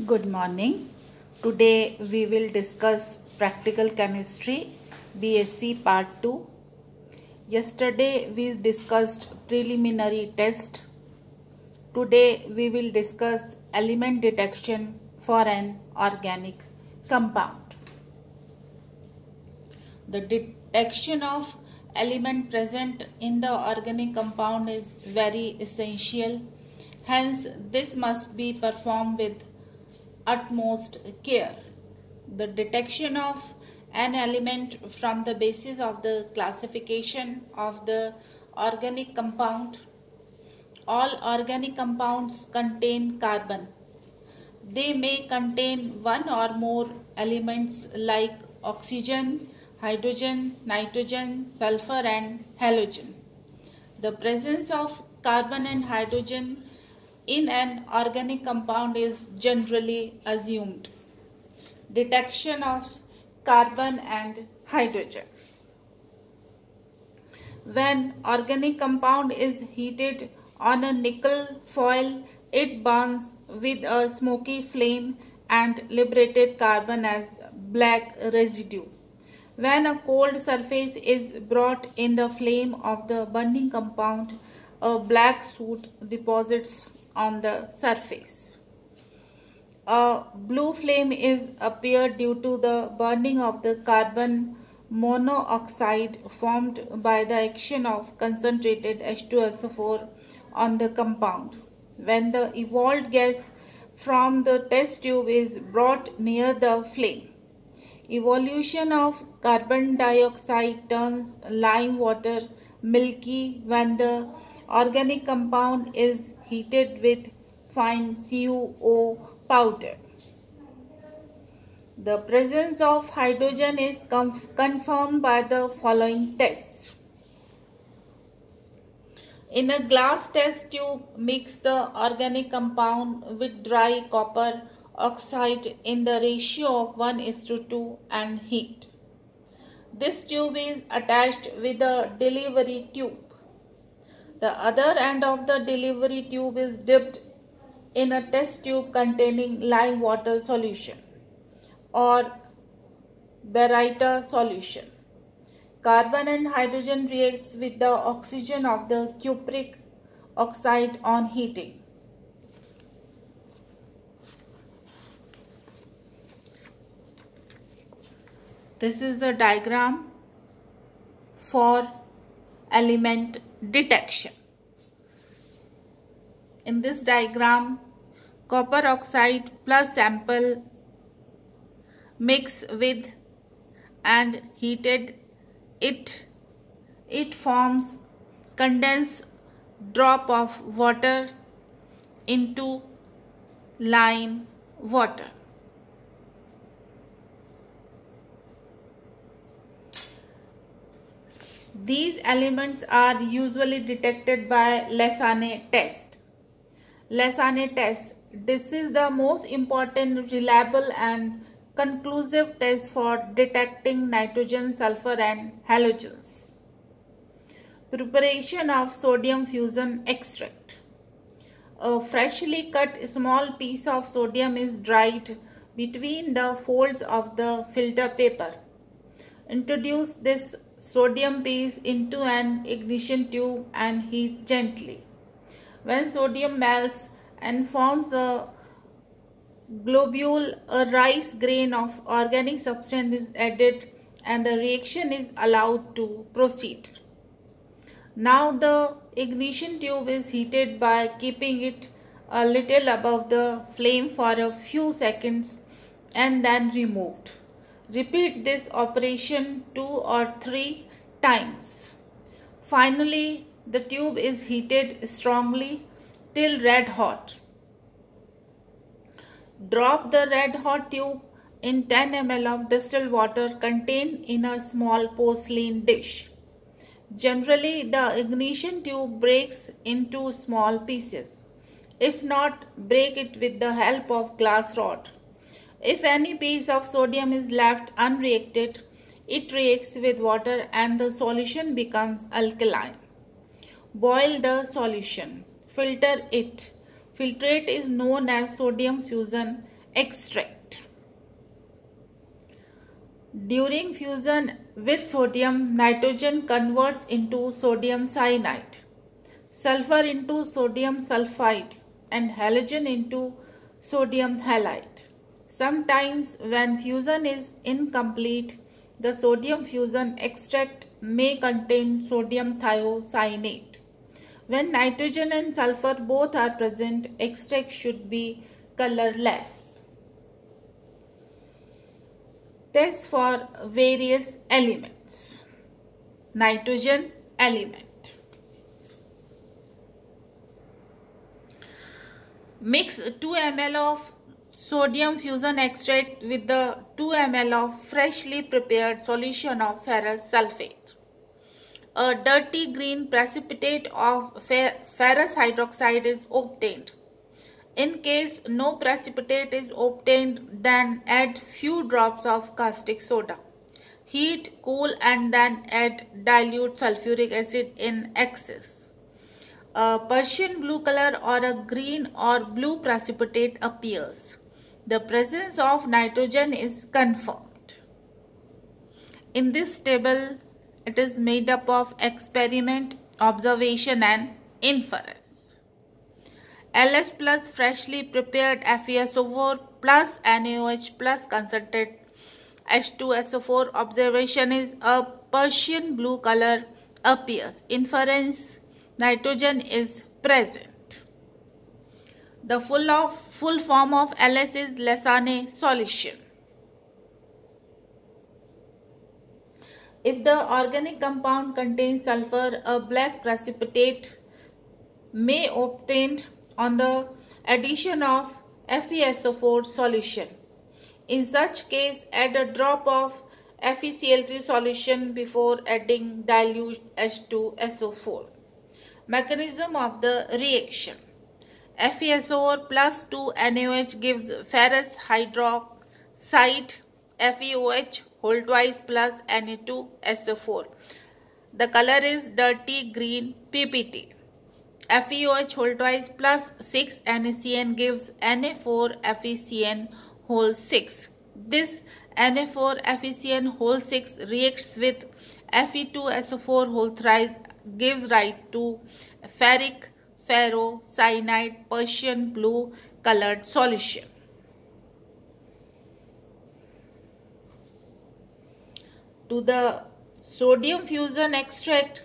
Good morning. Today we will discuss practical chemistry BSc part 2. Yesterday we discussed preliminary test. Today we will discuss element detection for an organic compound. The detection of element present in the organic compound is very essential. Hence, this must be performed with utmost care. The detection of an element from the basis of the classification of the organic compound. All organic compounds contain carbon. They may contain one or more elements like oxygen, hydrogen, nitrogen, sulfur and halogen. The presence of carbon and hydrogen in an organic compound is generally assumed. Detection of carbon and hydrogen. When organic compound is heated on a nickel foil, it burns with a smoky flame and liberated carbon as black residue. When a cold surface is brought in the flame of the burning compound, a black soot deposits on the surface. A blue flame is appeared due to the burning of the carbon monoxide formed by the action of concentrated H2SO4 on the compound. When the evolved gas from the test tube is brought near the flame, evolution of carbon dioxide turns lime water milky when the organic compound is heated with fine CuO powder. The presence of hydrogen is confirmed by the following tests. In a glass test tube, mix the organic compound with dry copper oxide in the ratio of 1:2 and heat. This tube is attached with a delivery tube. The other end of the delivery tube is dipped in a test tube containing lime water solution or baryta solution. Carbon and hydrogen reacts with the oxygen of the cupric oxide on heating. This is the diagram for element detection. In this diagram, copper oxide plus sample mix with and heated it forms condensed drop of water into lime water. These elements are usually detected by Lassane test. Lassane test. This is the most important, reliable and conclusive test for detecting nitrogen, sulfur and halogens. Preparation of sodium fusion extract. A freshly cut small piece of sodium is dried between the folds of the filter paper. Introduce this sodium piece into an ignition tube and heat gently. When sodium melts and forms a globule, a rice grain of organic substance is added and the reaction is allowed to proceed. Now the ignition tube is heated by keeping it a little above the flame for a few seconds and then removed. Repeat this operation 2 or 3 times. Finally, the tube is heated strongly till red hot. Drop the red hot tube in 10 ml of distilled water contained in a small porcelain dish. Generally, the ignition tube breaks into small pieces. If not, break it with the help of glass rod. If any piece of sodium is left unreacted, it reacts with water and the solution becomes alkaline. Boil the solution. Filter it. Filtrate is known as sodium fusion extract. During fusion with sodium, nitrogen converts into sodium cyanide, sulfur into sodium sulfide, and halogen into sodium halide. Sometimes when fusion is incomplete, the sodium fusion extract may contain sodium thiocyanate. When nitrogen and sulfur both are present, extract should be colorless. Test for various elements. Nitrogen element. Mix 2 ml of sodium fusion extract with the 2 ml of freshly prepared solution of ferrous sulfate. A dirty green precipitate of ferrous hydroxide is obtained. In case no precipitate is obtained, then add few drops of caustic soda. Heat, cool, and then add dilute sulfuric acid in excess. A Persian blue color or a green or blue precipitate appears. The presence of nitrogen is confirmed. In this table, it is made up of experiment, observation, and inference. LS plus freshly prepared FeSO4 plus NaOH plus concentrated H2SO4 observation is a Persian blue color appears. Inference, nitrogen is present. The full form of LS is Lesane solution. If the organic compound contains sulfur, a black precipitate may obtained on the addition of FeSO4 solution. In such case, add a drop of FeCl3 solution before adding dilute H2SO4. Mechanism of the reaction. FeSO4 plus 2 NaOH gives ferrous hydroxide FeOH whole twice plus Na2SO4. The color is dirty green PPT. FeOH whole twice plus 6 NaCN gives Na4 FeCN whole 6. This Na4 FeCN whole 6 reacts with Fe2SO4 whole thrice gives rise to ferric ferrocyanide Persian blue colored solution. To the sodium fusion extract,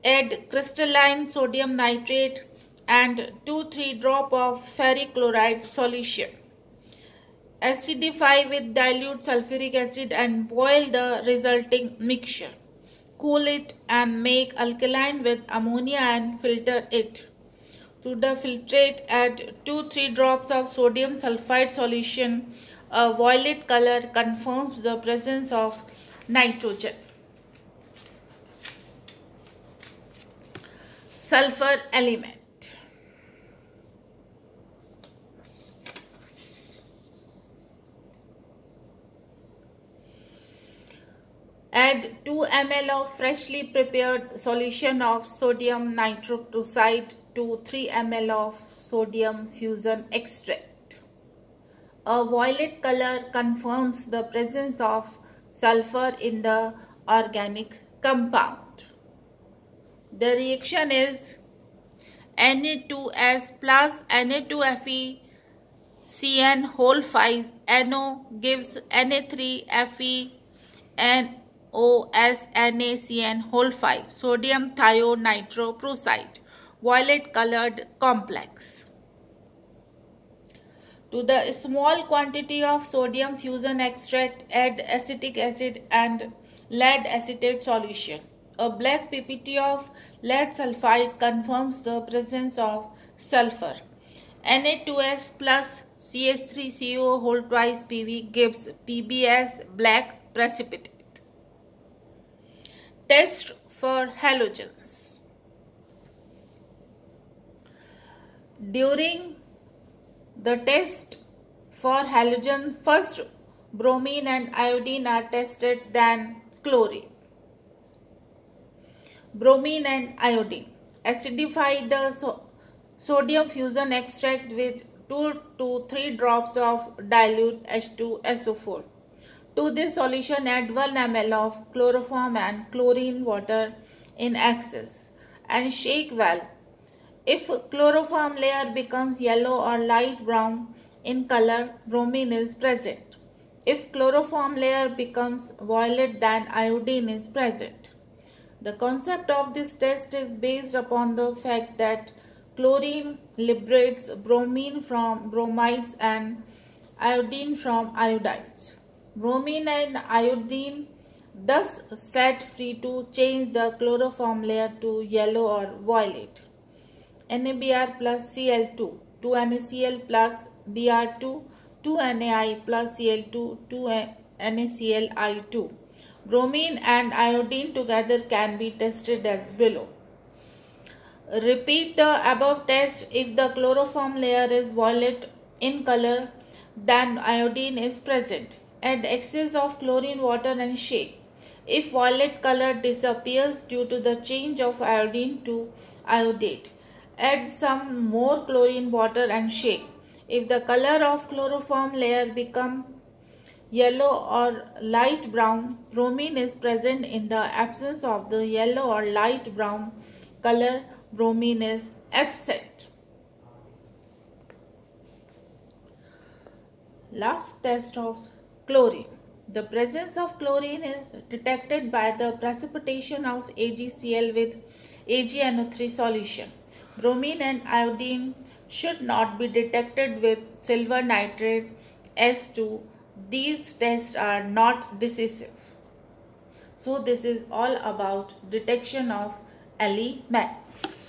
add crystalline sodium nitrate and 2-3 drop of ferric chloride solution. Acidify with dilute sulfuric acid and boil the resulting mixture. Cool it and make alkaline with ammonia and filter it. To the filtrate, add 2-3 drops of sodium sulfide solution. A violet color confirms the presence of nitrogen. Sulfur element. Add 2 ml of freshly prepared solution of sodium nitroprusside to 3 ml of sodium fusion extract. A violet color confirms the presence of sulfur in the organic compound. The reaction is Na2S plus Na2FeCN whole 5 NO gives Na3FeNOS whole 5 sodium thionitroprusside violet colored complex. To the small quantity of sodium fusion extract, add acetic acid and lead acetate solution. A black PPT of lead sulfide confirms the presence of sulfur. Na2S plus CH3CO whole twice PV gives PBS black precipitate. Test for halogens. During the test for halogen, first bromine and iodine are tested, then chlorine. Bromine and iodine. Acidify the sodium fusion extract with 2 to 3 drops of dilute H2SO4. To this solution, add 1 ml of chloroform and chlorine water in excess and shake well. If chloroform layer becomes yellow or light brown in color, bromine is present. If chloroform layer becomes violet, then iodine is present. The concept of this test is based upon the fact that chlorine liberates bromine from bromides and iodine from iodides. Bromine and iodine thus set free to change the chloroform layer to yellow or violet. NaBr plus Cl2, 2NaCl plus Br2, 2Na plus Cl2, 2NaClI2. Bromine and iodine together can be tested as below. Repeat the above test. If the chloroform layer is violet in color, then iodine is present. Add excess of chlorine water and shake. If violet color disappears due to the change of iodine to iodate, add some more chlorine water and shake. If the color of chloroform layer becomes yellow or light brown, bromine is present. In the absence of the yellow or light brown color, bromine is absent. Last test of chlorine. The presence of chlorine is detected by the precipitation of AgCl with AgNO3 solution. Bromine and iodine should not be detected with silver nitrate S2. These tests are not decisive. So this is all about detection of elements.